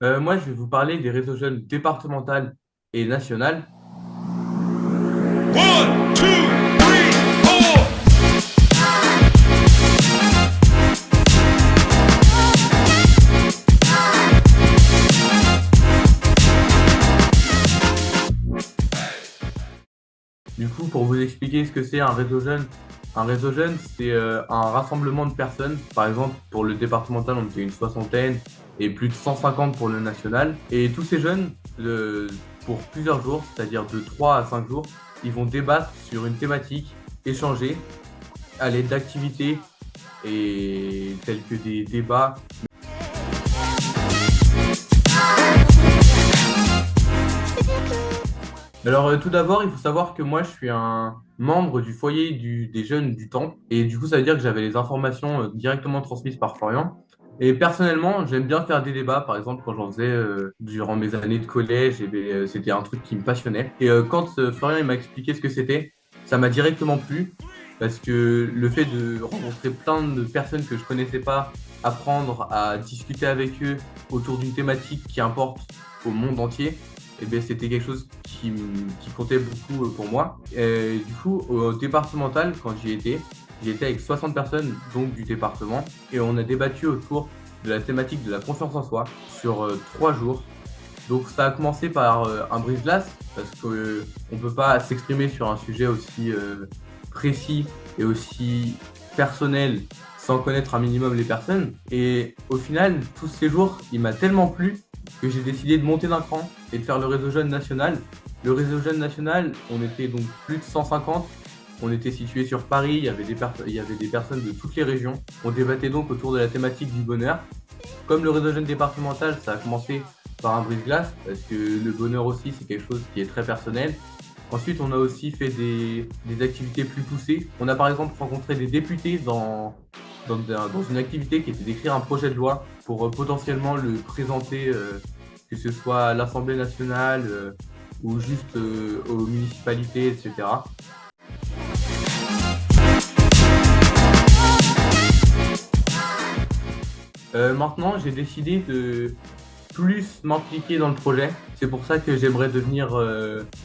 Moi, je vais vous parler des réseaux jeunes départemental et national. One, two, three, four. Du coup, pour vous expliquer ce que c'est un réseau jeune, c'est un rassemblement de personnes. Par exemple, pour le départemental, on était une soixantaine et plus de 150 pour le national. Et tous ces jeunes, pour plusieurs jours, c'est-à-dire de 3 à 5 jours, ils vont débattre sur une thématique, échanger à l'aide d'activités et tels que des débats. Alors, tout d'abord, il faut savoir que moi, je suis un membre du foyer des jeunes du Temple. Et du coup, ça veut dire que j'avais les informations directement transmises par Florian. Et personnellement, j'aime bien faire des débats. Par exemple, quand j'en faisais durant mes années de collège, c'était un truc qui me passionnait. Et quand Florian il m'a expliqué ce que c'était, ça m'a directement plu. Parce que le fait de rencontrer plein de personnes que je connaissais pas, apprendre à discuter avec eux autour d'une thématique qui importe au monde entier, eh bien, c'était quelque chose qui comptait beaucoup pour moi. Et du coup, au départemental, quand j'y étais avec 60 personnes donc du département et on a débattu autour de la thématique de la confiance en soi sur 3 jours. Donc ça a commencé par un brise-glace parce qu'on ne peut pas s'exprimer sur un sujet aussi précis et aussi personnel sans connaître un minimum les personnes. Et au final, tous ces jours, il m'a tellement plu que j'ai décidé de monter d'un cran et de faire le réseau jeune national. Le réseau jeune national, on était donc plus de 150. On était situé sur Paris, il y avait des personnes de toutes les régions. On débattait donc autour de la thématique du bonheur. Comme le réseau jeune départemental, ça a commencé par un brise-glace, parce que le bonheur aussi, c'est quelque chose qui est très personnel. Ensuite, on a aussi fait des activités plus poussées. On a par exemple rencontré des députés dans une activité qui était d'écrire un projet de loi pour potentiellement le présenter, que ce soit à l'Assemblée nationale ou juste aux municipalités, etc. Maintenant, j'ai décidé de plus m'impliquer dans le projet. C'est pour ça que j'aimerais devenir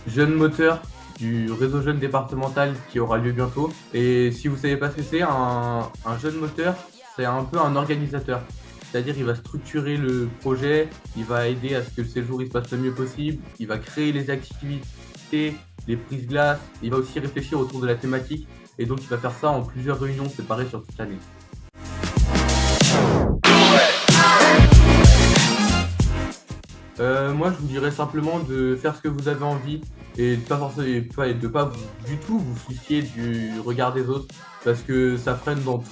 jeune moteur du réseau jeune départemental qui aura lieu bientôt. Et si vous savez pas ce que c'est, un jeune moteur, c'est un peu un organisateur. C'est-à-dire, il va structurer le projet, il va aider à ce que le séjour il se passe le mieux possible, il va créer les activités, les prises glace, il va aussi réfléchir autour de la thématique. Et donc, il va faire ça en plusieurs réunions séparées sur toute l'année. Moi, je vous dirais simplement de faire ce que vous avez envie et de pas forcément, et de pas du tout vous soucier du regard des autres parce que ça freine dans tout.